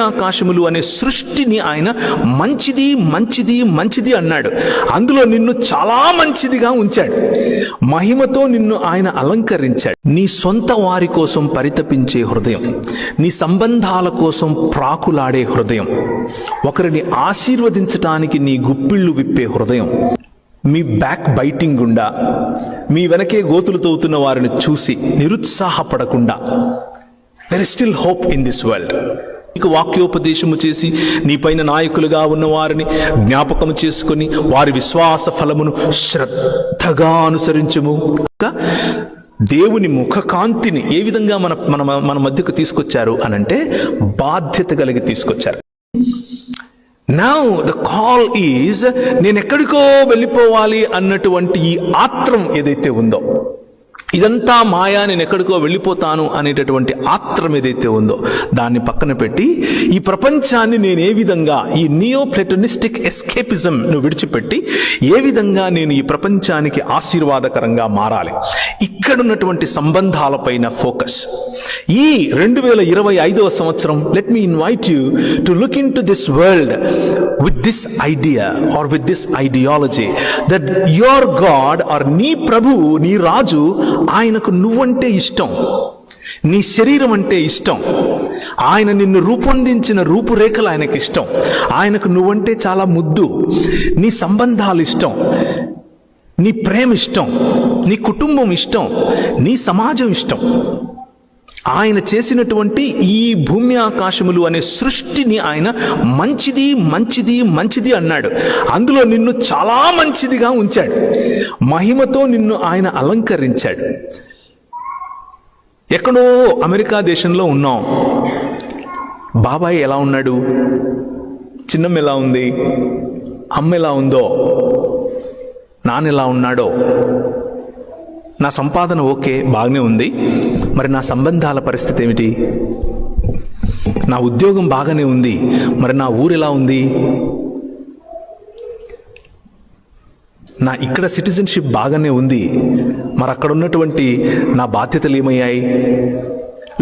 ఆకాశములు అనే సృష్టిని ఆయన మంచిది మంచిది మంచిది అన్నాడు. అందులో నిన్ను చాలా మంచిదిగా ఉంచాడు. మహిమతో నిన్ను ఆయన అలంకరించాడు. నీ సొంత వారి కోసం పరితపించే హృదయం, నీ సంబంధాల కోసం ప్రాకులాడే హృదయం, ఒకరిని ఆశీర్వదించటానికి నీ గుప్పిళ్ళు విప్పే హృదయం, మీ బ్యాక్ బైటింగ్ గుండా, మీ వెనకే గోతులు తవ్వుతున్న వారిని చూసి నిరుత్సాహపడకుండా, there is still hope in this world. నీకు వాక్యోపదేశము చేసి నీ పైన నాయకులుగా ఉన్న వారిని జ్ఞాపకము చేసుకొని వారి విశ్వాస ఫలమును శ్రద్ధగా అనుసరించము. దేవుని ముఖకాంతిని ఏ విధంగా మన మధ్యకు తీసుకొచ్చారు అనంటే బాధ్యత కలిగి తీసుకొచ్చారు. Now the call is, నేను ఎక్కడికో వెళ్ళిపోవాలి అన్నటువంటి ఈ ఆత్రం ఏదైతే ఉందో, ఇదంతా మాయా, నేను ఎక్కడికో వెళ్ళిపోతాను అనేటటువంటి ఆత్రం ఏదైతే ఉందో దాన్ని పక్కన పెట్టి ఈ ప్రపంచాన్ని నేను ఏ విధంగా, ఈ నియో ప్లాటోనిస్టిక్ ఎస్కేపిజం ను విడిచిపెట్టి ఏ విధంగా నేను ఈ ప్రపంచానికి ఆశీర్వాదకరంగా మారాలి, ఇక్కడున్నటువంటి సంబంధాలపైన ఫోకస్. ఈ 2025వ సంవత్సరం, let me invite you to look in to this world with this idea or with this ideology that your God or నీ ప్రభువు, నీ రాజు, ఆయనకు నువ్వంటే ఇష్టం, నీ శరీరం అంటే ఇష్టం, ఆయన నిన్ను రూపొందించిన రూపురేఖలు ఆయనకి ఇష్టం, ఆయనకు నువ్వంటే చాలా ముద్దు, నీ సంబంధాలు ఇష్టం, నీ ప్రేమ ఇష్టం, నీ కుటుంబం ఇష్టం, నీ సమాజం ఇష్టం. ఆయన చేసినటువంటి ఈ భూమి ఆకాశములు అనే సృష్టిని ఆయన మంచిది మంచిది మంచిది అన్నాడు. అందులో నిన్ను చాలా మంచిదిగా ఉంచాడు. మహిమతో నిన్ను ఆయన అలంకరించాడు. ఎక్కడో అమెరికా దేశంలో ఉన్నాం. బాబాయ్ ఎలా ఉన్నాడు, చిన్నమ్మ ఎలా ఉంది, అమ్మ ఎలా ఉందో, నాన్న ఎలా ఉన్నాడో, నా సంపాదన ఓకే బాగానే ఉంది, మరి నా సంబంధాల పరిస్థితి ఏమిటి, నా ఉద్యోగం బాగానే ఉంది, మరి నా ఊరు ఎలా ఉంది, నా ఇక్కడ సిటిజన్షిప్ బాగానే ఉంది, మరి అక్కడ ఉన్నటువంటి నా బాధ్యతలు ఏమయ్యాయి?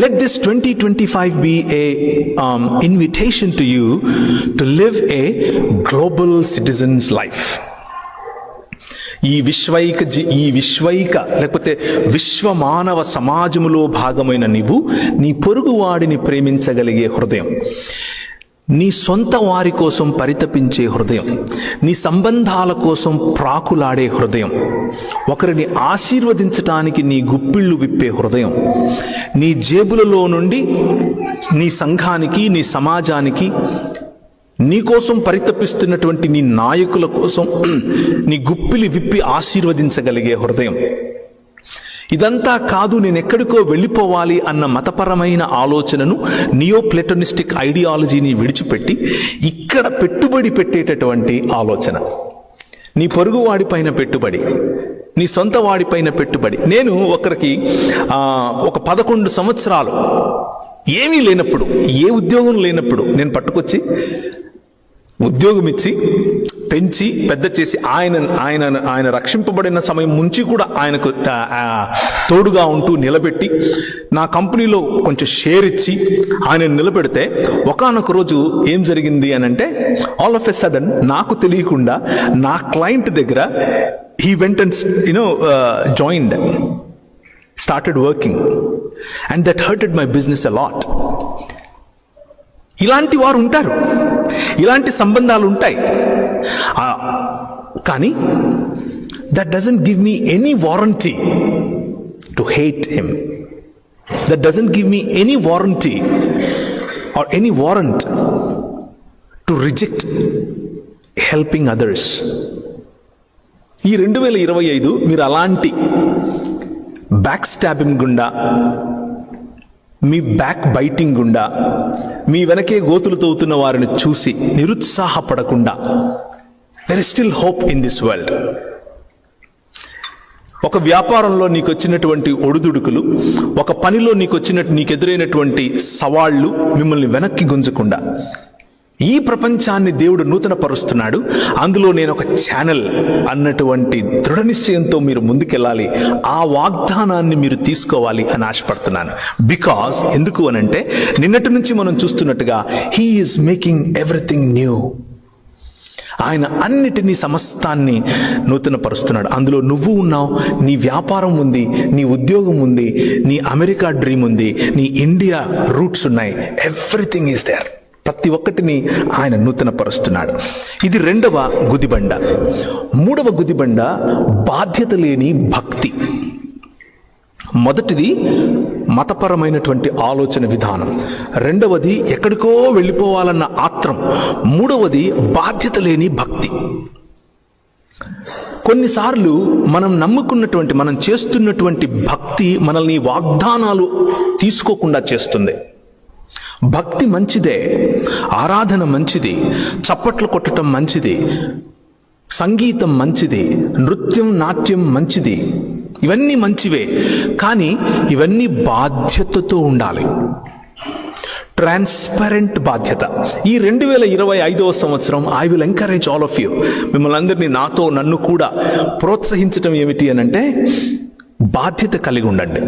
Let this 2025 be a invitation to you to live a global citizen's life. ఈ విశ్వైక లేకపోతే విశ్వమానవ సమాజములో భాగమైన నీవు నీ పొరుగువాడిని ప్రేమించగలిగే హృదయం, నీ సొంత వారి కోసం పరితపించే హృదయం, నీ సంబంధాల కోసం ప్రాకులాడే హృదయం, ఒకరిని ఆశీర్వదించటానికి నీ గుప్పిళ్ళు విప్పే హృదయం, నీ జేబులలో నుండి నీ సంఘానికి, నీ సమాజానికి, నీ కోసం పరితపిస్తున్నటువంటి నీ నాయకుల కోసం నీ గుప్పిలి విప్పి ఆశీర్వదించగలిగే హృదయం. ఇదంతా కాదు, నేను ఎక్కడికో వెళ్ళిపోవాలి అన్న మతపరమైన ఆలోచనను, నియో ప్లాటోనిస్టిక్ ఐడియాలజీని విడిచిపెట్టి ఇక్కడ పెట్టుబడి పెట్టేటటువంటి ఆలోచన, నీ పొరుగువాడిపైన పెట్టుబడి, నీ సొంత వాడిపైన పెట్టుబడి. నేను ఒకరికి ఒక 11 సంవత్సరాలు ఏమీ లేనప్పుడు, ఏ ఉద్యోగం లేనప్పుడు నేను పట్టుకొచ్చి ఉద్యోగం ఇచ్చి పెంచి పెద్ద చేసి ఆయన రక్షింపబడిన సమయం నుంచి కూడా ఆయనకు తోడుగా ఉంటూ నిలబెట్టి నా కంపెనీలో కొంచెం షేర్ ఇచ్చి ఆయన నిలబెడితే ఒకానొక రోజు ఏం జరిగింది అని అంటే, ఆల్ ఆఫ్ ఎ సడన్ నాకు తెలియకుండా నా క్లయింట్ దగ్గర he went and joined, started working, and that hurted my business a lot. ఇలాంటి వారు ఉంటారు, ఇలాంటి సంబంధాలు ఉంటాయి. కానీ that doesn't give me any warranty to hate him. That doesn't give me any warranty or any warrant to reject helping others. ఈ 2025 మీరు అలాంటి బ్యాక్ స్టాబింగ్ గుండా, మీ బ్యాక్ బైటింగ్ గుండా, మీ వెనకే గోతులు తవ్వుతున్న వారిని చూసి నిరుత్సాహపడకుండా, there is still hope in this world. ఒక వ్యాపారంలో నీకు వచ్చినటువంటి ఒడిదుడుకులు, ఒక పనిలో నీకు ఎదురైనటువంటి సవాళ్లు మిమ్మల్ని వెనక్కి గుంజకుండా ఈ ప్రపంచాన్ని దేవుడు నూతన పరుస్తున్నాడు, అందులో నేను ఒక ఛానల్ అన్నటువంటి దృఢ నిశ్చయంతో మీరు ముందుకెళ్ళాలి, ఆ వాగ్దానాన్ని మీరు తీసుకోవాలి అని ఆశపడుతున్నాను. బికాజ్ ఎందుకు అనంటే, నిన్నటి నుంచి మనం చూస్తున్నట్టుగా he is making everything new. ఆయన అన్నిటినీ సమస్తాన్ని నూతన పరుస్తున్నాడు. అందులో నువ్వు ఉన్నావు, నీ వ్యాపారం ఉంది, నీ ఉద్యోగం ఉంది, నీ అమెరికా డ్రీమ్ ఉంది, నీ ఇండియా రూట్స్ ఉన్నాయి. Everything is there. ప్రతి ఒక్కటిని ఆయన నూతన పరుస్తున్నాడు. ఇది రెండవ గుదిబండ. మూడవ గుదిబండ బాధ్యత లేని భక్తి. మొదటిది మతపరమైనటువంటి ఆలోచన విధానం, రెండవది ఎక్కడికో వెళ్ళిపోవాలన్న ఆత్రం, మూడవది బాధ్యత లేని భక్తి. కొన్నిసార్లు మనం నమ్ముకున్నటువంటి, మనం చేస్తున్నటువంటి భక్తి మనల్ని వాగ్దానాలు తీసుకోకుండా చేస్తుంది. భక్తి మంచిదే, ఆరాధన మంచిది, చప్పట్లు కొట్టడం మంచిది, సంగీతం మంచిది, నృత్యం నాట్యం మంచిది, ఇవన్నీ మంచివే. కానీ ఇవన్నీ బాధ్యతతో ఉండాలి. ట్రాన్స్పరెంట్ బాధ్యత. ఈ 2025వ సంవత్సరం I will encourage all of you, మిమ్మల్ని అందరినీ, నన్ను కూడా ప్రోత్సహించటం ఏమిటి అనంటే, బాధ్యత కలిగి ఉండండి.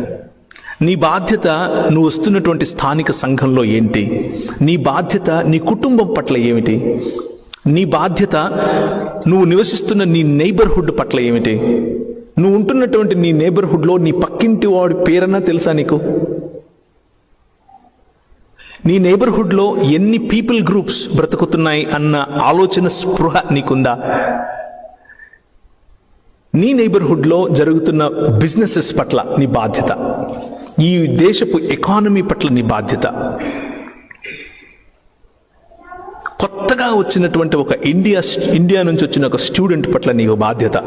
నీ బాధ్యత నువ్వు వస్తున్నటువంటి స్థానిక సంఘంలో ఏంటి? నీ బాధ్యత నీ కుటుంబం పట్ల ఏమిటి? నీ బాధ్యత నువ్వు నివసిస్తున్న నీ నైబర్హుడ్ పట్ల ఏమిటి? నువ్వు ఉంటున్నటువంటి నీ నైబర్హుడ్లో నీ పక్కింటి వాడి పేరన్నా తెలుసా నీకు? నీ నైబర్హుడ్లో ఎన్ని పీపుల్ గ్రూప్స్ బ్రతుకుతున్నాయి అన్న ఆలోచన, స్పృహ నీకుందా? నీ నైబర్హుడ్లో జరుగుతున్న బిజినెసెస్ పట్ల నీ బాధ్యత, ఈ దేశపు ఎకానమీ పట్ల నీ బాధ్యత, కొత్తగా వచ్చినటువంటి ఒక ఇండియా నుంచి వచ్చిన ఒక స్టూడెంట్ పట్ల నీకు బాధ్యత.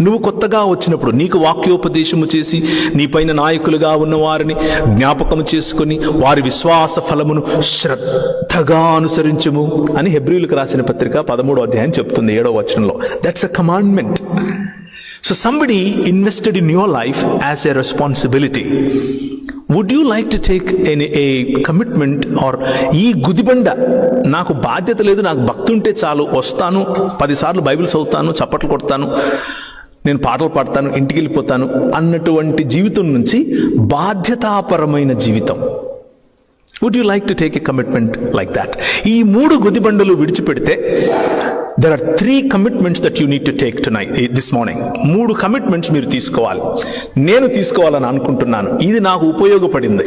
నువ్వు కొత్తగా వచ్చినప్పుడు నీకు వాక్యోపదేశము చేసి నీ పైన నాయకులుగా ఉన్న వారిని జ్ఞాపకం చేసుకుని వారి విశ్వాస ఫలమును శ్రద్ధగా అనుసరించుము అని హెబ్రీయులకు రాసిన పత్రిక 13వ అధ్యాయం చెప్తుంది, 7వ వచనంలో. That's a commandment. So somebody invested in your life as a responsibility. Would you like to take a commitment? Or ఈ గుదిబండ, నాకు బాధ్యత లేదు, నాకు భక్తి ఉంటే చాలు, వస్తాను 10 సార్లు బైబిల్ చదువుతాను, చప్పట్లు కొడతాను, నేను పాటలు పాడతాను, ఇంటికి వెళ్ళిపోతాను అన్నటువంటి జీవితం నుంచి బాధ్యతాపరమైన జీవితం. Would you like to take a commitment like that? ఈ 3 గుదిబండలు విడిచిపెడితే, there are 3 commitments that you need to take tonight, this morning. 3 commitments మీరు తీసుకోవాలి. నేను తీసుకోవాలని అనుకుంటున్నాను. ఇది నాకు ఉపయోగపడింది.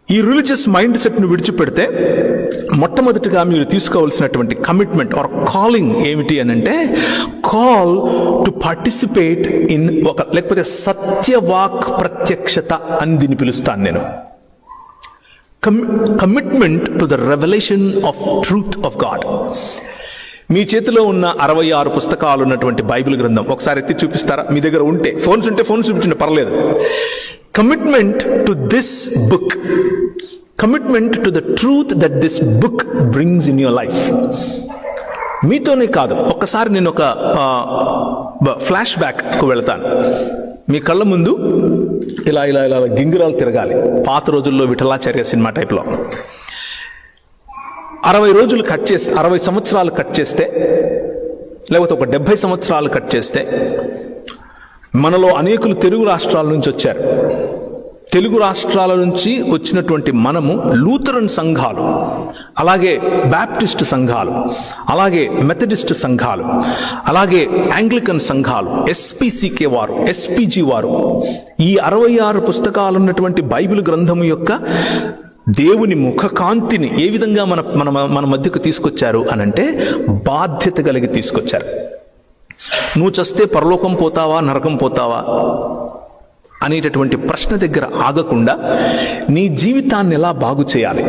ఈ రిలీజియస్ మైండ్ సెట్ను విడిచిపెడితే మొట్టమొదటిగా మీరు తీసుకోవాల్సినటువంటి కమిట్మెంట్ ఆర్ కాలింగ్ ఏమిటి అనంటే, కాల్ టు పార్టిసిపేట్ ఇన్ లేకపోతే సత్యవాక్ ప్రత్యక్షత అని దీన్ని పిలుస్తాను నేను. Commitment to the revolution of truth of God. మీ చేతిలో ఉన్న 66 పుస్తకాలు ఉన్నటువంటి బైబిల్ గ్రంథం ఒకసారి ఎత్తి చూపిస్తారా? మీ దగ్గర ఉంటే, ఫోన్స్ ఉంటే ఫోన్స్ చూపించండి, పర్లేదు. Commitment to this book, commitment to the truth that this book brings in your life. మీతోనే కాదు, ఒక్కసారి నేను ఒక ఫ్లాష్ బ్యాక్కు వెళతాను. మీ కళ్ళ ముందు ఇలా ఇలా ఇలా గింగిరాలు తిరగాలి. పాత రోజుల్లో విఠలాచార్య సినిమా టైప్లో 60 సంవత్సరాలు కట్ చేస్తే, లేకపోతే ఒక 70 సంవత్సరాలు కట్ చేస్తే, మనలో అనేకులు తెలుగు రాష్ట్రాల నుంచి వచ్చారు. తెలుగు రాష్ట్రాల నుంచి వచ్చినటువంటి మనము లూథరన్ సంఘాలు, అలాగే బ్యాప్టిస్ట్ సంఘాలు, అలాగే మెథడిస్ట్ సంఘాలు, అలాగే యాంగ్లికన్ సంఘాలు, ఎస్పీసీకే వారు, ఎస్పీజీ వారు, ఈ 66 పుస్తకాలు ఉన్నటువంటి బైబిల్ గ్రంథము యొక్క దేవుని ముఖకాంతిని ఏ విధంగా మన మధ్యకు తీసుకొచ్చారు అనంటే, బాధ్యత కలిగి తీసుకొచ్చారు. నువ్వు చస్తే పరలోకం పోతావా, నరకం పోతావా అనేటటువంటి ప్రశ్న దగ్గర ఆగకుండా నీ జీవితాన్ని ఎలా బాగు చేయాలి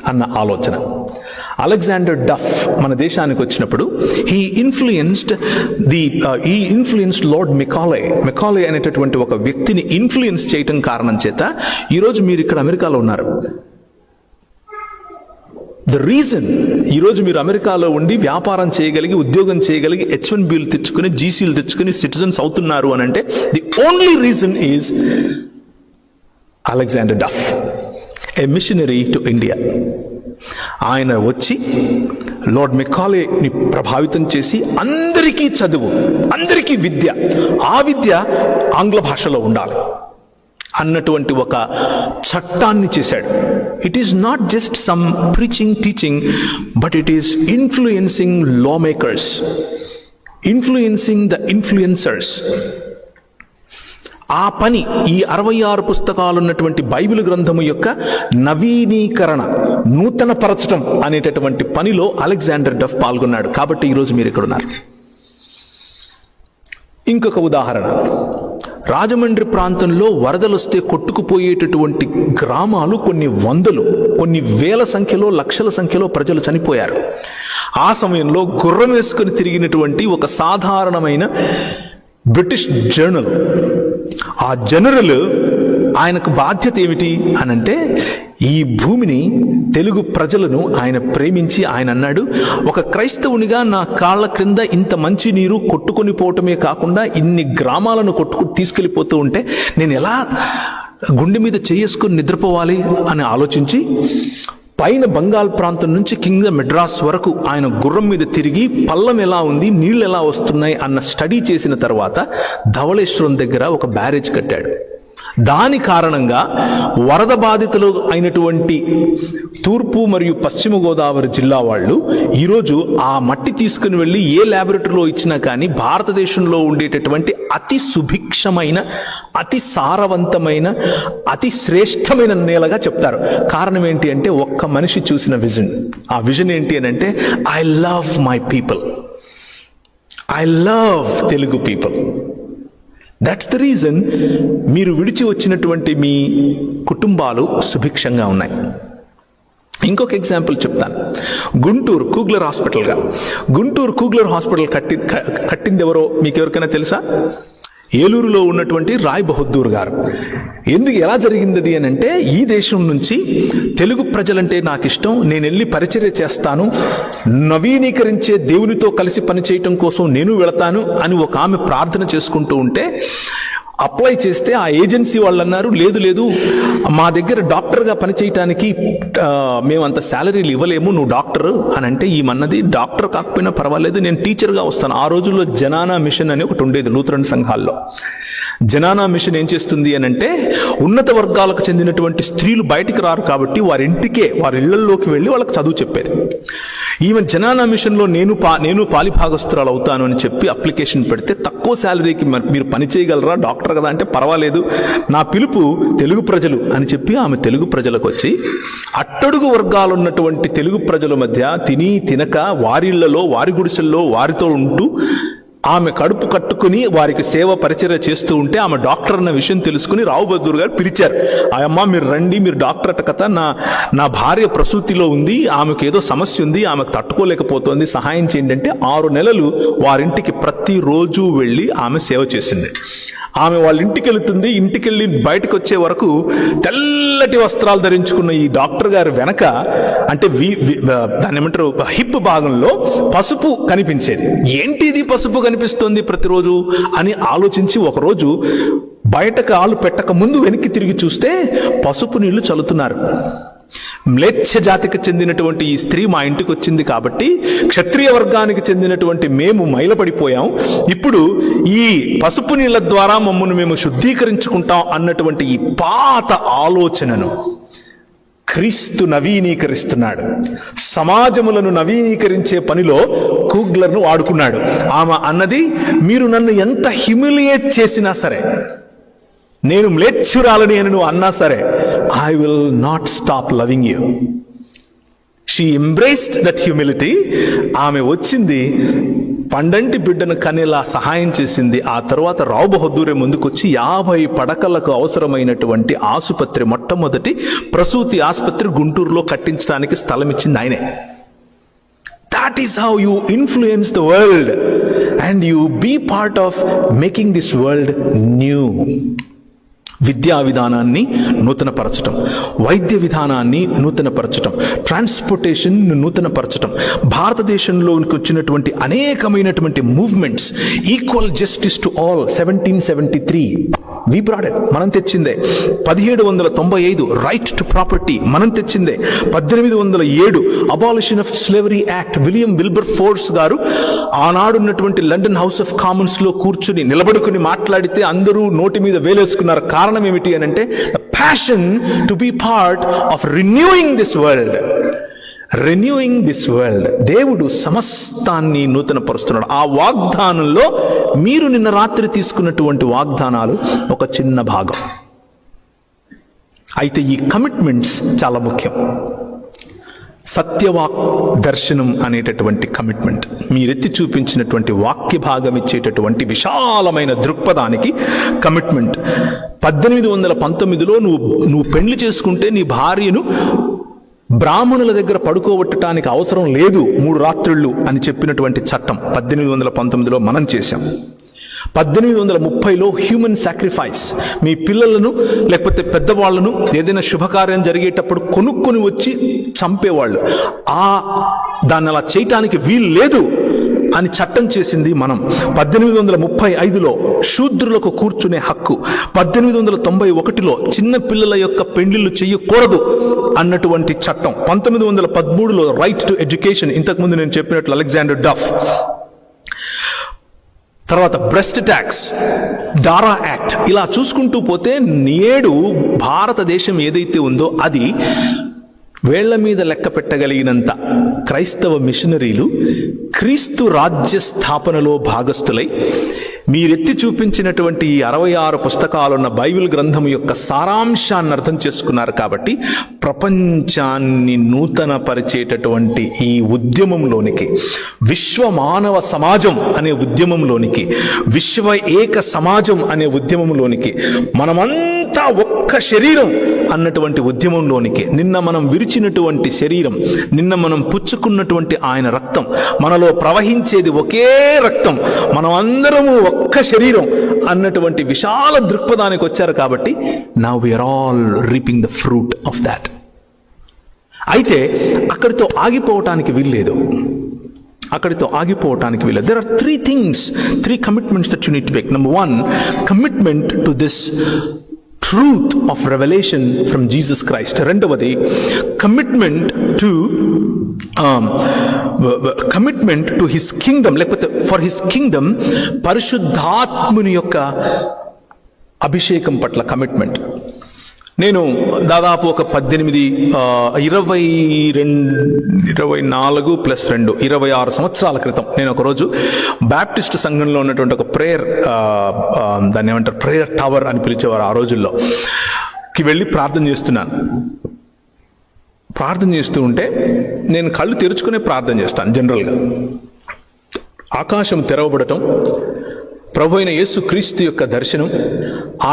అన్న ఆలోచన. అలెగ్జాండర్ డఫ్ మన దేశానికి వచ్చినప్పుడు హీ ఇన్ఫ్లుయెన్స్డ్ లార్డ్ మెకాలే అనేటటువంటి ఒక వ్యక్తిని ఇన్ఫ్లుయెన్స్ చేయటం కారణం చేత ఈరోజు మీరు ఇక్కడ అమెరికాలో ఉన్నారు. ద రీజన్ ఈరోజు మీరు అమెరికాలో ఉండి వ్యాపారం చేయగలిగి, ఉద్యోగం చేయగలిగి, H1Bలు తెచ్చుకుని, GCలు తెచ్చుకుని సిటిజన్స్ అవుతున్నారు అని అంటే, the only reason is Alexander Duff, a missionary to India. ఆయన వచ్చి లార్డ్ మెకాలేని ప్రభావితం చేసి అందరికీ చదువు, అందరికీ విద్య, ఆ విద్య ఆంగ్ల భాషలో ఉండాలి అన్నటువంటి ఒక చట్టాన్ని చేశాడు. It is not just some preaching teaching, but it is influencing law makers, influencing the influencers. ఆ పని, ఈ 66 పుస్తకాలు ఉన్నటువంటి బైబిల్ గ్రంథము యొక్క నవీనీకరణ, నూతన పరచటం అనేటటువంటి పనిలో అలెగ్జాండర్ డఫ్ పాల్గొన్నాడు. కాబట్టి ఈరోజు మీరు ఇక్కడ ఉన్నారు. ఇంకొక ఉదాహరణ, రాజమండ్రి ప్రాంతంలో వరదలు వస్తే కొట్టుకుపోయేటటువంటి గ్రామాలు కొన్ని వందలు, కొన్ని వేల సంఖ్యలో, లక్షల సంఖ్యలో ప్రజలు చనిపోయారు. ఆ సమయంలో గుర్రం వేసుకుని తిరిగినటువంటి ఒక సాధారణమైన బ్రిటిష్ జర్నల్, ఆ జనరల్ ఆయనకు బాధ్యత ఏమిటి అనంటే, ఈ భూమిని, తెలుగు ప్రజలను ఆయన ప్రేమించి ఆయన అన్నాడు, ఒక క్రైస్తవునిగా నా కాళ్ళ క్రింద ఇంత మంచి నీరు కొట్టుకొని పోవటమే కాకుండా ఇన్ని గ్రామాలను తీసుకెళ్ళిపోతూ ఉంటే నేను ఎలా గుండె మీద చేసుకుని నిద్రపోవాలి అని ఆలోచించి పైన బంగాల్ ప్రాంతం నుంచి కింద మెడ్రాస్ వరకు ఆయన గుర్రం మీద తిరిగి పల్లం ఎలా ఉంది, నీళ్ళు ఎలా వస్తున్నాయి అన్న స్టడీ చేసిన తర్వాత ధవళేశ్వరం దగ్గర ఒక బ్యారేజ్ కట్టాడు. దాని కారణంగా వరద బాధితులు అయినటువంటి తూర్పు మరియు పశ్చిమ గోదావరి జిల్లా వాళ్ళు ఈరోజు ఆ మట్టి తీసుకుని వెళ్ళి ఏ ల్యాబొరేటరీలో ఇచ్చినా కానీ భారతదేశంలో ఉండేటటువంటి అతి సుభిక్షమైన, అతి సారవంతమైన, అతి శ్రేష్టమైన నేలగా చెప్తారు. కారణం ఏంటి అంటే, ఒక్క మనిషి చూసిన విజన్. ఆ విజన్ ఏంటి అని అంటే, I love my people, I love Telugu people. That's the reason మీరు విడిచి వచ్చినటువంటి మీ కుటుంబాలు సుభిక్షంగా ఉన్నాయి. ఇంకొక ఎగ్జాంపుల్ చెప్తాను. గుంటూరు కూగ్లర్ హాస్పిటల్గా, గుంటూరు కూగ్లర్ హాస్పిటల్ కట్టింది ఎవరో మీకు ఎవరికైనా తెలుసా? ఏలూరులో ఉన్నటువంటి రాయ్ బహదూర్ గారు. ఎలా జరిగింది అని అంటే, ఈ దేశం నుంచి తెలుగు ప్రజలంటే నాకు ఇష్టం, నేను వెళ్ళి పరిచర్య చేస్తాను, నవీకరించే దేవునితో కలిసి పనిచేయటం కోసం నేను వెళతాను అని ఒక ఆమె ప్రార్థన చేసుకుంటూ ఉంటే, అప్లై చేస్తే ఆ ఏజెన్సీ వాళ్ళు అన్నారు, లేదు లేదు, మా దగ్గర డాక్టర్గా పనిచేయటానికి మేము అంత శాలరీలు ఇవ్వలేము, నువ్వు డాక్టర్ అని అంటే, ఈమన్నది డాక్టర్ కాకపోయినా పర్వాలేదు, నేను టీచర్గా వస్తాను. ఆ రోజుల్లో జనానా మిషన్ అని ఒకటి ఉండేది లూథరన్ సంఘాల్లో. జనానా మిషన్ ఏం చేస్తుంది అని అంటే, ఉన్నత వర్గాలకు చెందినటువంటి స్త్రీలు బయటికి రారు కాబట్టి వారి ఇళ్లలోకి వెళ్ళి వాళ్ళకి చదువు చెప్పేది. ఈవెన్ జనానా మిషన్లో నేను పాలిభాగస్తురాలు అవుతాను అని చెప్పి అప్లికేషన్ పెడితే, తక్కువ శాలరీకి మీరు పని చేయగలరా డాక్టర్ కదా అంటే, పర్వాలేదు, నా పిలుపు తెలుగు ప్రజలు అని చెప్పి ఆమె తెలుగు ప్రజలకు వచ్చి అట్టడుగు వర్గాలు ఉన్నటువంటి తెలుగు ప్రజల మధ్య తిని తినక వారిళ్లలో, వారి గుడిసెల్లో వారితో ఉంటూ ఆమె కడుపు కట్టుకుని వారికి సేవ పరిచర్య చేస్తూ ఉంటే, ఆమె డాక్టర్ అన్న విషయం తెలుసుకుని రావు బహదూర్ గారు పిలిచారు. అమ్మ మీరు రండి, మీరు డాక్టర్ అట కదా, నా భార్య ప్రసూతిలో ఉంది, ఆమెకు ఏదో సమస్య ఉంది, ఆమెకు తట్టుకోలేకపోతుంది, సహాయం చేయండి అంటే 6 నెలలు వారింటికి ప్రతిరోజు వెళ్ళి ఆమె సేవ చేసింది. ఆమె వాళ్ళ ఇంటికి వెళుతుంది. ఇంటికి వెళ్ళి బయటకు వచ్చే వరకు తెల్లటి వస్త్రాలు ధరించుకున్న ఈ డాక్టర్ గారు వెనక, అంటే దాన్ని ఏమంటారు, హిప్ భాగంలో పసుపు కనిపించేది. ఏంటి ఇది పసుపు కనిపిస్తుంది ప్రతిరోజు అని ఆలోచించి ఒకరోజు బయట కాలు పెట్టక ముందు వెనక్కి తిరిగి చూస్తే పసుపు నీళ్లు చల్లుతున్నారు. మ్లేచ్ఛ జాతికి చెందినటువంటి ఈ స్త్రీ మా ఇంటికి వచ్చింది కాబట్టి క్షత్రియ వర్గానికి చెందినటువంటి మేము మైలపడిపోయాం, ఇప్పుడు ఈ పసుపు నీళ్ల ద్వారా మమ్మల్ని మేము శుద్ధీకరించుకుంటాం అన్నటువంటి ఈ పాత ఆలోచనను క్రీస్తు నవీకరిస్తున్నాడు. సమాజములను నవీకరించే పనిలో కూగ్లర్ను వాడుకున్నాడు. ఆమె అన్నది, మీరు నన్ను ఎంత హ్యూమిలియేట్ చేసినా సరే, నేను మ్లేచ్ఛురాలని అని నువ్వు అన్నా సరే, I will not stop loving you. She embraced that humility. ఆమె వచ్చింది, పండంటి బిడ్డను కనేలా సహాయం చేసింది. ఆ తర్వాత రావు బహదూరే ముందుకొచ్చి 50 పడకలకు అవసరమైనటువంటి ఆసుపత్రి, మొట్టమొదటి ప్రసూతి ఆసుపత్రి గుంటూరులో కట్టించడానికి స్థలం ఇచ్చింది ఆయనే. That is how you influence the world and you be part of making this world new. విద్యా విధానాన్ని నూతనపరచటం, వైద్య విధానాన్ని నూతనపరచటం, ట్రాన్స్పోర్టేషన్ నూతనపరచటం, భారతదేశంలోకి వచ్చినటువంటి అనేకమైనటువంటి movements, equal justice to all 1773, we brought it, మనం తెచ్చిందే. 1795 రైట్ టు ప్రాపర్టీ మనం తెచ్చిందే. 1807 abolition of slavery act William Wilberforce ఆనాడున్నటువంటి లండన్ హౌస్ ఆఫ్ కామన్స్ లో కూర్చుని నిలబడుకుని మాట్లాడితే అందరూ నోటి మీద వేలేసుకున్నారు. కారణం ఏమిటి అని అంటే the passion to be part of renewing this world. Renewing this world. దేవుడు సమస్తాన్ని నూతన పరుస్తున్నాడు. ఆ వాగ్దానంలో మీరు నిన్న రాత్రి తీసుకున్నటువంటి వాగ్దానాలు ఒక చిన్న భాగం. అయితే ఈ కమిట్మెంట్స్ చాలా ముఖ్యం. సత్యవాక్ దర్శనం అనేటటువంటి కమిట్మెంట్, మీరెత్తి చూపించినటువంటి వాక్య భాగం ఇచ్చేటటువంటి విశాలమైన దృక్పథానికి కమిట్మెంట్. 1819లో నువ్వు పెళ్లి చేసుకుంటే నీ భార్యను బ్రాహ్మణుల దగ్గర పడుకోబెట్టడానికి అవసరం లేదు 3 రాత్రుళ్ళు అని చెప్పినటువంటి చట్టం 1819లో మనం చేశాం. 1830లో హ్యూమన్ సాక్రిఫైస్, మీ పిల్లలను లేకపోతే పెద్దవాళ్లను ఏదైనా శుభకార్యం జరిగేటప్పుడు కొనుక్కొని వచ్చి చంపేవాళ్ళు, దాన్ని అలా చేయటానికి వీలు లేదు అని చట్టం చేసింది మనం. 1835లో శూద్రులకు కూర్చునే హక్కు, 1891లో చిన్న పిల్లల యొక్క పెండ్లిళ్ళు చెయ్యకూడదు అన్నటువంటి చట్టం, 1913లో రైట్ టు ఎడ్యుకేషన్, ఇంతకుముందు నేను చెప్పినట్లు అలెగ్జాండర్ డఫ్. తర్వాత బ్రెస్ట్ ట్యాక్స్, డారా యాక్ట్. ఇలా చూసుకుంటూ పోతే నేడు భారతదేశం ఏదైతే ఉందో అది వేళ్ల మీద లెక్క పెట్టగలిగినంత క్రైస్తవ మిషనరీలు క్రీస్తు రాజ్య స్థాపనలో భాగస్థులై మీరెత్తి చూపించినటువంటి ఈ 66 పుస్తకాలున్న బైబిల్ గ్రంథం యొక్క సారాంశాన్ని అర్థం చేసుకున్నారు. కాబట్టి ప్రపంచాన్ని నూతన పరిచేటటువంటి ఈ ఉద్యమంలోనికి, విశ్వ మానవ సమాజం అనే ఉద్యమంలోనికి, విశ్వ ఏక సమాజం అనే ఉద్యమంలోనికి, మనమంతా ఒక్క శరీరం అన్నటువంటి ఉద్యమంలోనికి, నిన్న మనం విరిచినటువంటి శరీరం, నిన్న మనం పుచ్చుకున్నటువంటి ఆయన రక్తం, మనలో ప్రవహించేది ఒకే రక్తం, మనం అందరము ఒక్క శరీరం అన్నటువంటి విశాల దృక్పథానికి వచ్చారు. కాబట్టి now we are all reaping the fruit of that. అయితే అక్కడితో ఆగిపోవటానికి వీల్లేదు. There are 3 things, 3 commitments that you need to make. Number 1, commitment to this truth of revelation from Jesus Christ. రెండవది commitment to his kingdom, లేకపోతే for his kingdom, పరిశుద్ధాత్ముని యొక్క అభిషేకం పట్ల commitment. నేను దాదాపు ఒక 26 సంవత్సరాల క్రితం నేను ఒకరోజు బ్యాప్టిస్ట్ సంఘంలో ఉన్నటువంటి ఒక దాన్ని ఏమంటారు, ప్రేయర్ టవర్ అని పిలిచేవారు ఆ రోజుల్లోకి వెళ్ళి ప్రార్థన చేస్తూ ఉంటే నేను కళ్ళు తెరుచుకునే ప్రార్థన చేస్తాను. జనరల్గా ఆకాశం తెరవబడటం, ప్రభు అయిన యేసు క్రీస్తు యొక్క దర్శనం,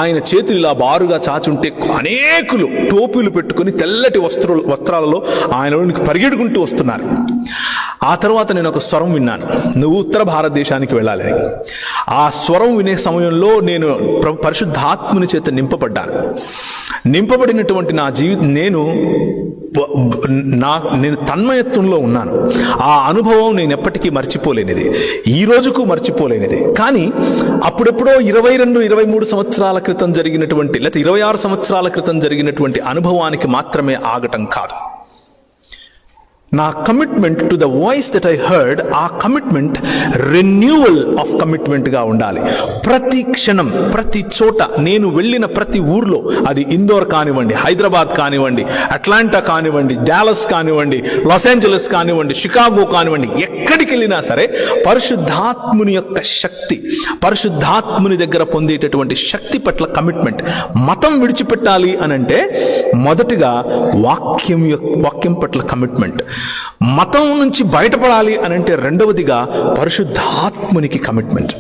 ఆయన చేతులు ఇలా బారుగా చాచుంటే అనేకులు టోపీలు పెట్టుకుని తెల్లటి వస్త్రాలలో ఆయనలోనికి పరిగెడుకుంటూ వస్తున్నారు. ఆ తర్వాత నేను ఒక స్వరం విన్నాను, నువ్వు ఉత్తర భారతదేశానికి వెళ్ళాలని. ఆ స్వరం వినే సమయంలో నేను పరిశుద్ధాత్ముని చేత నింపబడినటువంటి నా నేను తన్మయత్వంలో ఉన్నాను. ఆ అనుభవం నేను ఎప్పటికీ మర్చిపోలేనిది, ఈ రోజుకు మర్చిపోలేనిది. కానీ అప్పుడెప్పుడో 22-23 సంవత్సరాల క్రితం జరిగినటువంటి, లేకపోతే 26 సంవత్సరాల క్రితం జరిగినటువంటి అనుభవానికి మాత్రమే ఆగటం కాదు. నా commitment to the voice that I heard, ఆ కమిట్మెంట్ రెన్యూవల్ ఆఫ్ కమిట్మెంట్ గా ఉండాలి. ప్రతి క్షణం, ప్రతి చోట, నేను వెళ్ళిన ప్రతి ఊర్లో, అది ఇందోర్ కానివ్వండి, హైదరాబాద్ కానివ్వండి, అట్లాంటా కానివ్వండి, డాలస్ కానివ్వండి, లాస్ ఏంజలస్ కానివ్వండి, షికాగో కానివ్వండి, ఎక్కడికి వెళ్ళినా సరే పరిశుద్ధాత్ముని యొక్క శక్తి, పరిశుద్ధాత్ముని దగ్గర పొందేటటువంటి శక్తి పట్ల కమిట్మెంట్. మతం విడిచిపెట్టాలి అని అంటే మొదటిగా వాక్యం పట్ల కమిట్మెంట్. మతం నుంచి బయటపడాలి అని అంటే రెండవదిగా పరిశుద్ధాత్మునికి కమిట్మెంట్.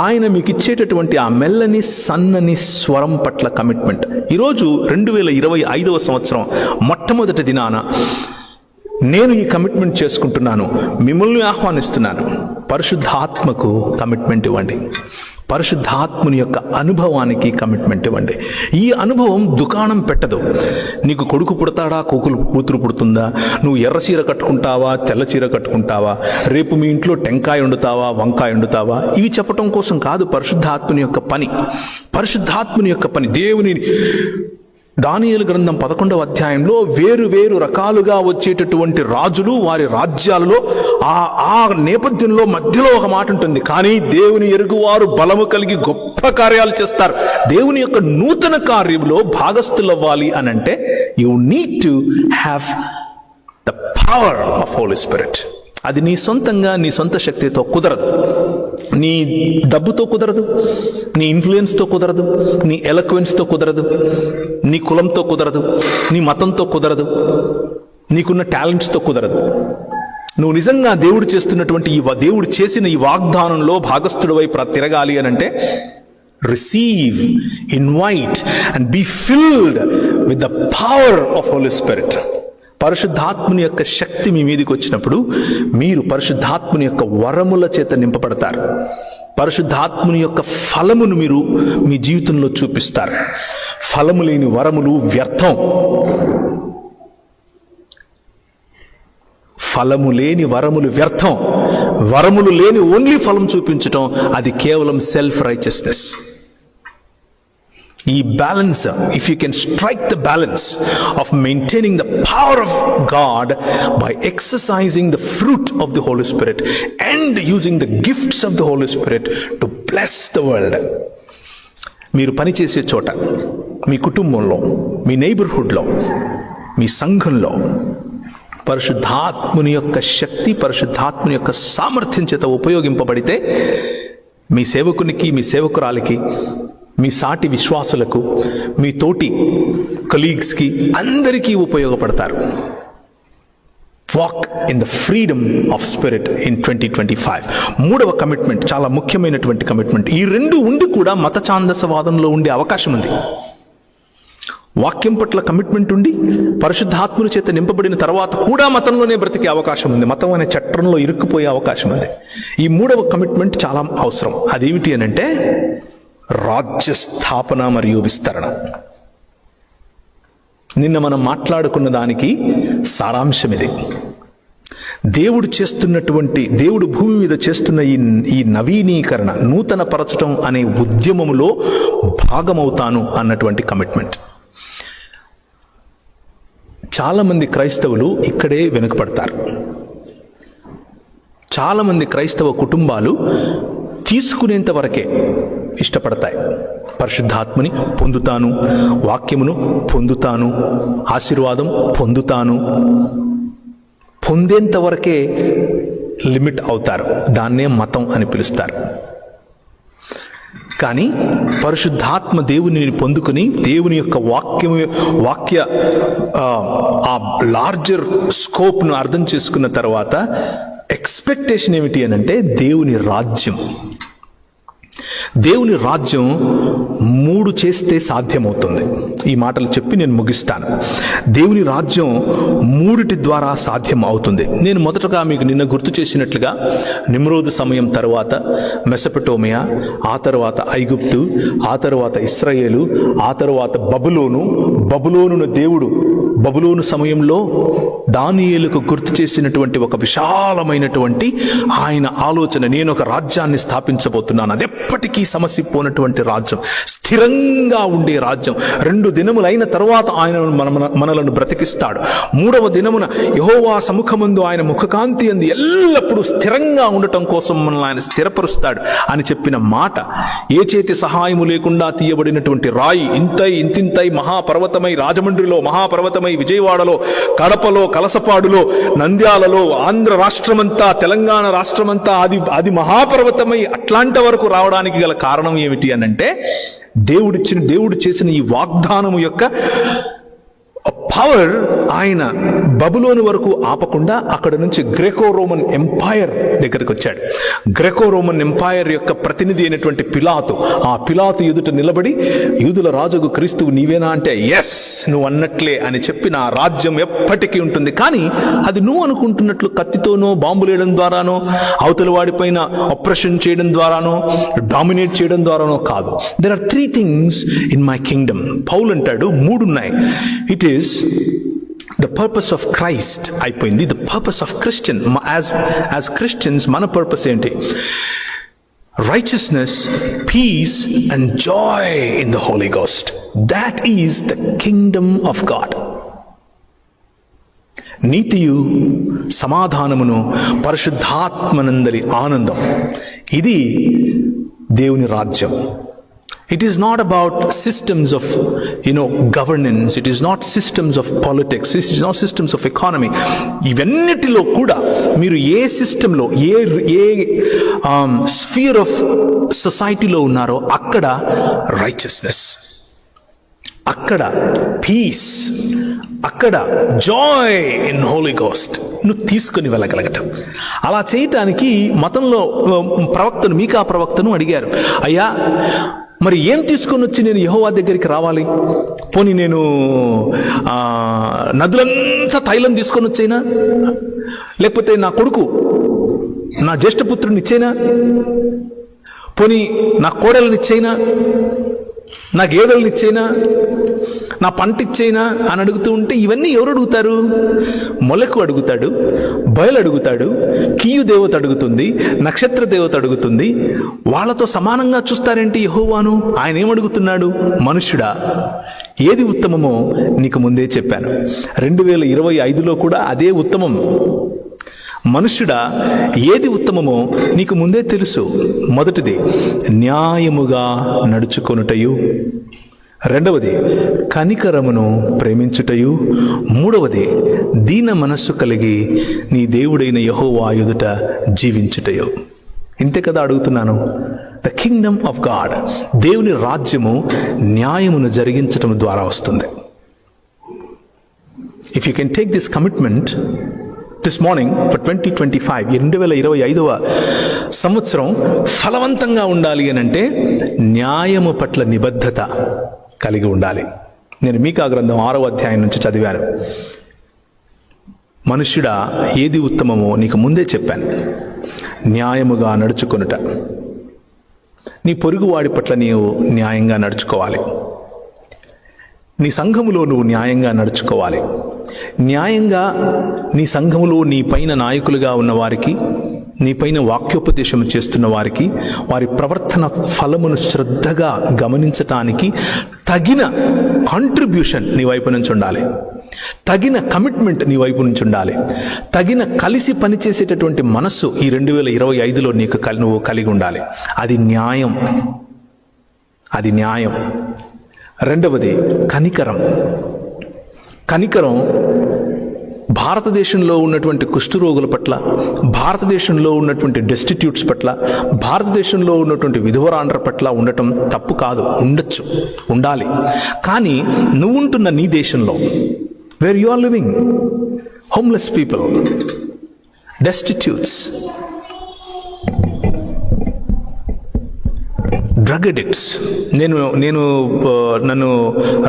ఆయన మీకు ఇచ్చేటటువంటి ఆ మెల్లని సన్నని స్వరం పట్ల కమిట్మెంట్. ఈరోజు 2025వ సంవత్సరం మొట్టమొదటి దినాన నేను ఈ కమిట్మెంట్ చేసుకుంటున్నాను, మిమ్మల్ని ఆహ్వానిస్తున్నాను. పరిశుద్ధాత్మకు కమిట్మెంట్ ఇవ్వండి. పరిశుద్ధాత్ముని యొక్క అనుభవానికి కమిట్మెంట్ ఇవ్వండి. ఈ అనుభవం దుకాణం పెట్టదు. నీకు కొడుకు పుడతాడా, కూతురు పుడుతుందా, నువ్వు ఎర్ర చీర కట్టుకుంటావా, తెల్ల చీర కట్టుకుంటావా, రేపు మీ ఇంట్లో టెంకాయ వండుతావా, వంకాయ వండుతావా, ఇవి చెప్పటం కోసం కాదు పరిశుద్ధాత్ముని యొక్క పని. పరిశుద్ధాత్ముని యొక్క పని దేవుని దానియేలు గ్రంథం 11వ అధ్యాయంలో వేరు వేరు రకాలుగా వచ్చేటటువంటి రాజులు వారి రాజ్యాలలో ఆ నేపథ్యంలో మధ్యలో ఒక మాట ఉంటుంది, కానీ దేవుని ఎరుగువారు బలము కలిగి గొప్ప కార్యాలు చేస్తారు. దేవుని యొక్క నూతన కార్యంలో భాగస్థులవ్వాలి అని అంటే you need to have the power of Holi Spirit. అది నీ సొంతంగా నీ సొంత శక్తితో కుదరదు, నీ డబ్బుతో కుదరదు, నీ ఇన్ఫ్లుయెన్స్తో కుదరదు, నీ ఎలక్వెన్స్తో కుదరదు, నీ కులంతో కుదరదు, నీ మతంతో కుదరదు, నీకున్న టాలెంట్స్తో కుదరదు. నువ్వు నిజంగా దేవుడు చేస్తున్నటువంటి దేవుడు చేసిన ఈ వాగ్దానంలో భాగస్థుడివై తిరగాలి అని అంటే receive, invite and be filled with the power of Holi spirit. పరిశుద్ధాత్ముని యొక్క శక్తి మీ మీదకి వచ్చినప్పుడు మీరు పరిశుద్ధాత్ముని యొక్క వరముల చేత నింపబడతారు. పరిశుద్ధాత్ముని యొక్క ఫలమును మీరు మీ జీవితంలో చూపిస్తారు. ఫలము లేని వరములు వ్యర్థం. ఫలము లేని వరములు వ్యర్థం. వరములు లేని ఓన్లీ ఫలం చూపించటం అది కేవలం సెల్ఫ్ రైచియస్నెస్. ఈ balance, if you can strike the balance of maintaining the power of God by exercising the fruit of the Holy Spirit and using the gifts of the Holy Spirit to bless the world. మీరు పనిచేసే చోట, మీ కుటుంబంలో, మీ నైబర్హుడ్లో, మీ సంఘంలో పరిశుద్ధాత్ముని యొక్క శక్తి, పరిశుద్ధాత్ముని యొక్క సామర్థ్యం చేత ఉపయోగింపబడితే మీ సేవకునికి, మీ సేవకురాలికి, మీ సాటి విశ్వాసులకు, మీ తోటి కొలీగ్స్కి అందరికీ ఉపయోగపడతారు. Walk in the freedom of spirit in 2025. మూడవ కమిట్మెంట్, చాలా ముఖ్యమైనటువంటి కమిట్మెంట్. ఈ రెండు ఉండి కూడా మత ఛాందసవాదంలో ఉండే అవకాశం ఉంది. వాక్యం పట్ల కమిట్మెంట్ ఉండి పరిశుద్ధాత్ముని చేత నింపబడిన తర్వాత కూడా మతంలోనే బ్రతికే అవకాశం ఉంది. మతం అనే చట్రంలో ఇరుక్కుపోయే అవకాశం ఉంది. ఈ మూడవ కమిట్మెంట్ చాలా అవసరం. అదేమిటి అని అంటే రాజ్య స్థాపన మరియు విస్తరణ. నిన్న మనం మాట్లాడుకున్న దానికి సారాంశం ఇది. దేవుడు భూమి మీద చేస్తున్న ఈ నవీనీకరణ, నూతన పరచటం అనే ఉద్యమములో భాగమవుతాను అన్నటువంటి కమిట్మెంట్. చాలామంది క్రైస్తవులు ఇక్కడే వెనుకపడతారు. చాలామంది క్రైస్తవ కుటుంబాలు తీసుకునేంత వరకే ఇష్టపడతాయి. పరిశుద్ధాత్మని పొందుతాను, వాక్యమును పొందుతాను, ఆశీర్వాదం పొందుతాను, పొందేంత వరకే లిమిట్ అవుతారు. దాన్నే మతం అని పిలుస్తారు. కానీ పరిశుద్ధాత్మ దేవునిని పొందుకుని దేవుని యొక్క వాక్య ఆ లార్జర్ స్కోప్ను అర్థం చేసుకున్న తర్వాత ఎక్స్పెక్టేషన్ ఏమిటి అని అంటే దేవుని రాజ్యం. దేవుని రాజ్యం 3 చేస్తే సాధ్యమవుతుంది. ఈ మాటలు చెప్పి నేను ముగిస్తాను. దేవుని రాజ్యం 3 ద్వారా సాధ్యం అవుతుంది. నేను మొదటగా మీకు నిన్న గుర్తు చేసినట్లుగా నిమ్రోదు సమయం తర్వాత మెసొపొటేమియా, ఆ తర్వాత ఐగుప్తు, ఆ తర్వాత ఇశ్రాయేలు, ఆ తర్వాత బబులోనును దేవుడు బబులోను సమయంలో దానియేలుకు గుర్తు చేసినటువంటి ఒక విశాలమైనటువంటి ఆయన ఆలోచన, నేను ఒక రాజ్యాన్ని స్థాపించబోతున్నాను. అది ఎప్పటికీ సమసిపోయినటువంటి రాజ్యం, స్థిరంగా ఉండే రాజ్యం. 2 దినములైన తర్వాత ఆయన మనలను బ్రతికిస్తాడు. 3వ దినమున యెహోవా సముఖమందు ఆయన ముఖకాంతి అందు ఎల్లప్పుడూ స్థిరంగా ఉండటం కోసం మనల్ని ఆయన స్థిరపరుస్తాడు అని చెప్పిన మాట, ఏ చేతి సహాయము లేకుండా తీయబడినటువంటి రాయి ఇంతింతై మహాపర్వతమై, రాజమండ్రిలో మహాపర్వతమై, విజయవాడలో, కడపలో, కలసపాడులో, నంద్యాలలో, ఆంధ్ర రాష్ట్రమంతా, తెలంగాణ రాష్ట్రమంతా అది మహాపర్వతమై అట్లాంటి వరకు రావడానికి గల కారణం ఏమిటి అనంటే దేవుడు చేసిన ఈ వాగ్దానము యొక్క పవర్ ఆయన బబులోను వరకు ఆపకుండా అక్కడ నుంచి గ్రెకో రోమన్ ఎంపైర్ దగ్గరికి వచ్చాడు. గ్రెకో రోమన్ ఎంపైర్ యొక్క ప్రతినిధి అయినటువంటి పిలాతు, ఆ పిలాతు ఎదుట నిలబడి, యూదుల రాజుకు క్రీస్తువు నీవేనా అంటే, ఎస్ నువ్వు అన్నట్లే అని చెప్పి, నా రాజ్యం ఎప్పటికీ ఉంటుంది. కానీ అది నువ్వు అనుకుంటున్నట్లు కత్తితోనో బాంబులు వేయడం ద్వారానో, అవతల వాడిపైన ఆపరేషన్ చేయడం ద్వారానో, డామినేట్ చేయడం ద్వారానో కాదు. There are 3 things in my kingdom. పౌలు అంటాడు 3 ఉన్నాయి. It is the purpose of Christ అయిపోయింది. The purpose of Christian, as Christians మన పర్పస్ ఏంటి? righteousness, peace and joy in the Holy Ghost. That is the kingdom of God. నీతియు సమాధానమును పరిశుద్ధాత్మనందలి ఆనందం, ఇది దేవుని రాజ్యం. It is not about systems of, governance. It is not systems of politics. It is not systems of economy. ఇవన్నిటిలో కూడా మీరు ఏ సిస్టంలో, ఏ sphere of సొసైటీలో ఉన్నారో అక్కడ రైచియస్నెస్, అక్కడ పీస్, అక్కడ జాయ్ ఇన్ హోలీ గోస్ట్ నువ్వు తీసుకుని వెళ్ళగలగటం. అలా చేయటానికి మతంలో ప్రవక్తను, మీకా ప్రవక్తను అడిగారు, అయ్యా మరి ఏం తీసుకొని వచ్చి నేను యెహోవా దగ్గరికి రావాలి? పోనీ నేను నదులంతా తైలం తీసుకొని వచ్చేనా? లేకపోతే నా కొడుకు, నా జ్యేష్ఠపుత్రుని ఇచ్చేనా? పోనీ నా కోడల్ని ఇచ్చేనా? నా గేదెలను ఇచ్చేనా? నా పంట ఇచ్చేనా అని అడుగుతూ ఉంటే, ఇవన్నీ ఎవరు అడుగుతారు? మొలకు అడుగుతాడు, బయలు అడుగుతాడు, కీయు దేవత అడుగుతుంది, నక్షత్ర దేవత అడుగుతుంది. వాళ్ళతో సమానంగా చూస్తారేంటి యెహోవాను? ఆయన ఏమడుగుతున్నాడు? మనుష్యుడా, ఏది ఉత్తమమో నీకు ముందే చెప్పాను. 2025లో కూడా అదే ఉత్తమం. మనుష్యుడా, ఏది ఉత్తమమో నీకు ముందే తెలుసు. మొదటిది న్యాయముగా నడుచుకొనుటయు, రెండవది కనికరమును ప్రేమించుటయు, మూడవది దీన మనస్సు కలిగి నీ దేవుడైన యెహోవా ఎదుట జీవించుటయు. ఇంతే కదా అడుగుతున్నాను. ద కింగ్డమ్ ఆఫ్ గాడ్, దేవుని రాజ్యము న్యాయమును జరిగించటం ద్వారా వస్తుంది. If you can take this commitment this morning for 2025, 2025వ సంవత్సరం ఫలవంతంగా ఉండాలి అని అంటే న్యాయము పట్ల నిబద్ధత కలిగి ఉండాలి. నేను మీకా గ్రంథం 6వ అధ్యాయం నుంచి చదివాను. మనుష్యుడా, ఏది ఉత్తమమో నీకు ముందే చెప్పాను, న్యాయముగా నడుచుకొనుట. నీ పొరుగువాడి పట్ల నీవు న్యాయంగా నడుచుకోవాలి. నీ సంఘములో నువ్వు న్యాయంగా నడుచుకోవాలి. న్యాయంగా నీ సంఘములో నీ పైన నాయకులుగా ఉన్న వారికి, నీ పైన వాక్యోపదేశం చేస్తున్న వారికి, వారి ప్రవర్తన ఫలమును శ్రద్ధగా గమనించటానికి తగిన కాంట్రిబ్యూషన్ నీ వైపు నుంచి ఉండాలి. తగిన కమిట్మెంట్ నీ వైపు నుంచి ఉండాలి. తగిన కలిసి పనిచేసేటటువంటి మనస్సు ఈ 2025లో నువ్వు కలిగి ఉండాలి. అది న్యాయం, అది న్యాయం. రెండవది కనికరం. కనికరం భారతదేశంలో ఉన్నటువంటి కుష్ఠరోగుల పట్ల, భారతదేశంలో ఉన్నటువంటి డెస్టిట్యూట్స్ పట్ల, భారతదేశంలో ఉన్నటువంటి విధవరాండ్ర పట్ల ఉండటం తప్పు కాదు. ఉండొచ్చు, ఉండాలి. కానీ నువ్వు ఉంటున్న నీ దేశంలో, where you are living, homeless people, destitutes, drug addicts. నన్ను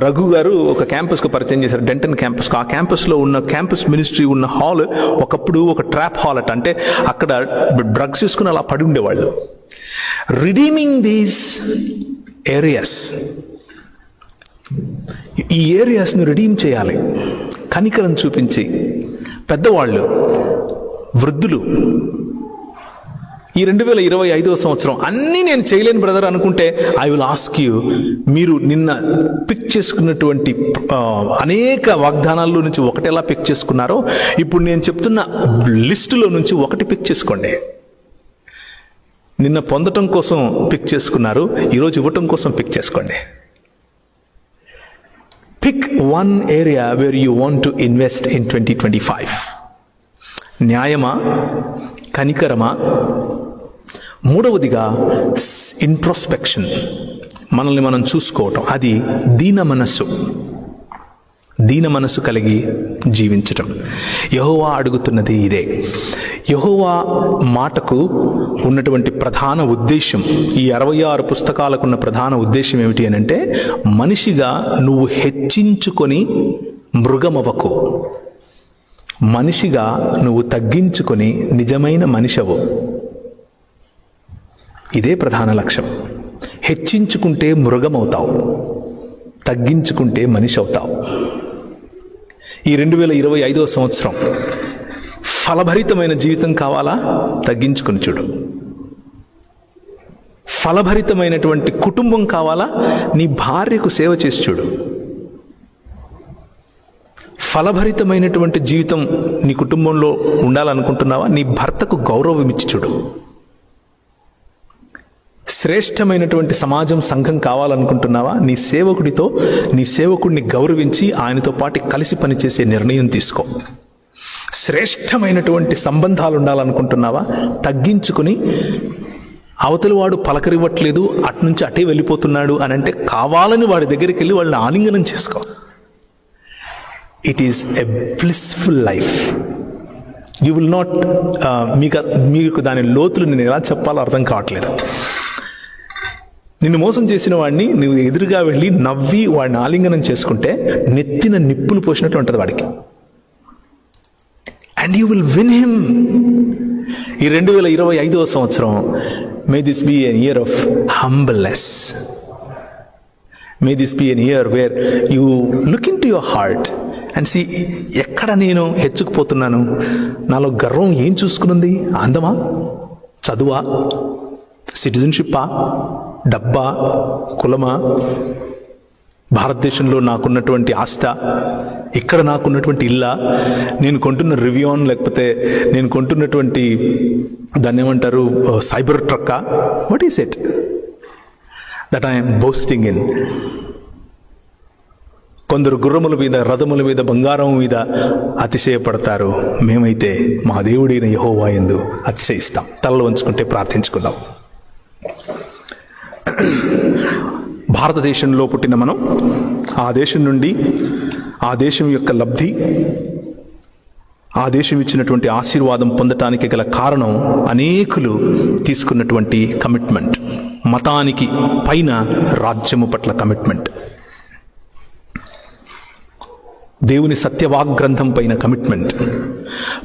రఘు గారు ఒక క్యాంపస్కు పరిచయం చేశారు, డెంటన్ క్యాంపస్కు. ఆ క్యాంపస్లో ఉన్న క్యాంపస్ మినిస్ట్రీ ఉన్న హాల్ ఒకప్పుడు ఒక ట్రాప్ హాల్ అట. అంటే అక్కడ డ్రగ్స్ తీసుకుని అలా పడి ఉండేవాళ్ళు. రిడీమింగ్ దీస్ ఏరియాస్, ఈ ఏరియాస్ను రిడీమ్ చేయాలి. కనికరం చూపించి పెద్దవాళ్ళు, వృద్ధులు. ఈ 2025వ సంవత్సరం అన్నీ నేను చేయలేను బ్రదర్ అనుకుంటే, ఐ విల్ ఆస్క్ యూ, మీరు నిన్న పిక్ చేసుకున్నటువంటి అనేక వాగ్దానాల్లో నుంచి ఒకటి ఎలా పిక్ చేసుకున్నారో, ఇప్పుడు నేను చెప్తున్న లిస్టులో నుంచి ఒకటి పిక్ చేసుకోండి. నిన్న పొందటం కోసం పిక్ చేసుకున్నారు, ఈరోజు ఇవ్వటం కోసం పిక్ చేసుకోండి. Pick one area where you want to invest in 2025. న్యాయమా, కనికరమా, మూడవదిగా ఇంట్రోస్పెక్షన్, మనల్ని మనం చూసుకోవటం, అది దీన మనస్సు. దీన మనసు కలిగి జీవించటం. యెహోవా అడుగుతున్నది ఇదే. యెహోవా మాటకు ఉన్నటువంటి ప్రధాన ఉద్దేశం, ఈ 66 పుస్తకాలకున్న ప్రధాన ఉద్దేశం ఏమిటి అని అంటే, మనిషిగా నువ్వు హెచ్చించుకొని మృగమవకు, మనిషిగా నువ్వు తగ్గించుకొని నిజమైన మనిషవు. ఇదే ప్రధాన లక్ష్యం. హెచ్చించుకుంటే మృగమవుతావు, తగ్గించుకుంటే మనిషి అవుతావు. ఈ 2025వ సంవత్సరం ఫలభరితమైన జీవితం కావాలా? తగ్గించుకుని చూడు. ఫలభరితమైనటువంటి కుటుంబం కావాలా? నీ భార్యకు సేవ చేసి చూడు. ఫలభరితమైనటువంటి జీవితం నీ కుటుంబంలో ఉండాలనుకుంటున్నావా? నీ భర్తకు గౌరవం ఇచ్చి చూడు. శ్రేష్టమైనటువంటి సమాజం, సంఘం కావాలనుకుంటున్నావా? నీ సేవకుడితో, నీ సేవకుడిని గౌరవించి ఆయనతో పాటు కలిసి పనిచేసే నిర్ణయం తీసుకో. శ్రేష్టమైనటువంటి సంబంధాలు ఉండాలనుకుంటున్నావా? తగ్గించుకుని, అవతలి వాడు పలకరివ్వట్లేదు, అట్నుంచి అటే వెళ్ళిపోతున్నాడు అని అంటే కావాలని వాడి దగ్గరికి వెళ్ళి వాళ్ళని ఆలింగనం చేసుకో. It is a blissful life. You will not, మీకు దాని లోతులు నేను ఎలా చెప్పాలో అర్థం కావట్లేదు. నిన్ను మోసం చేసిన వాడిని నువ్వు ఎదురుగా వెళ్ళి నవ్వి వాడిని ఆలింగనం చేసుకుంటే నెత్తిన నిప్పులు పోసినట్టు ఉంటుంది వాడికి. And you will win him. ఈ 2025వ సంవత్సరం, may this be an year of humbleness. May this be an year where you look into your heart and see, ఎక్కడ నేను హెచ్చుకుపోతున్నాను? నాలో గర్వం ఏం చూసుకునుంది? అందమా? చదువా? సిటిజన్షిప్పా? డబ్బా? కులమా? భారతదేశంలో నాకున్నటువంటి ఆస్త? ఇక్కడ నాకున్నటువంటి ఇల్లా? నేను కొంటున్న రివియాన్, లేకపోతే నేను కొంటున్నటువంటి దాన్ని ఏమంటారు, సైబర్ ట్రక్కా? What is it that I'm boasting in? కొందరు గుర్రముల మీద, రథముల మీద, బంగారం మీద అతిశయపడతారు. మేమైతే మా దేవుడైన యెహోవా యందు అతిశయిస్తాం. తలలు వంచుకుంటే ప్రార్థించుకుందాం. భారతదేశంలో పుట్టిన మనం ఆ దేశం నుండి, ఆ దేశం యొక్క లబ్ధి, ఆ దేశం ఇచ్చినటువంటి ఆశీర్వాదం పొందటానికి గల కారణం అనేకులు తీసుకున్నటువంటి కమిట్మెంట్. మతానికి పైన రాజ్యము పట్ల కమిట్మెంట్, దేవుని సత్యవాగ్రంథం పైన కమిట్మెంట్,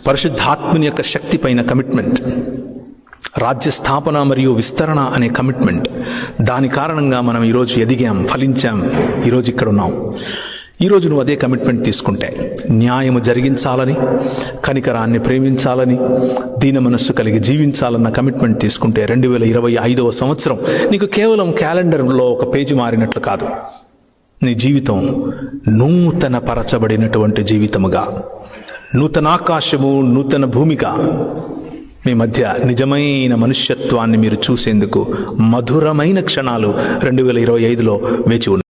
పరిశుద్ధాత్మని యొక్క శక్తి పైన కమిట్మెంట్, రాజ్య స్థాపన మరియు విస్తరణ అనే కమిట్మెంట్. దాని కారణంగా మనం ఈరోజు ఎదిగాం, ఫలించాం, ఈరోజు ఇక్కడ ఉన్నాం. ఈరోజు నువ్వు అదే కమిట్మెంట్ తీసుకుంటే, న్యాయము జరిగించాలని, కనికరాన్ని ప్రేమించాలని, దీన మనస్సు కలిగి జీవించాలన్న కమిట్మెంట్ తీసుకుంటే 2025వ సంవత్సరం నీకు కేవలం క్యాలెండర్లో ఒక పేజీ మారినట్లు కాదు. నీ జీవితం నూతన పరచబడినటువంటి జీవితముగా, నూతన ఆకాశము, నూతన భూమిగా, మీ మధ్య నిజమైన మనుష్యత్వాన్ని మీరు చూసేందుకు మధురమైన క్షణాలు 2025లో వేచి ఉన్నాయి.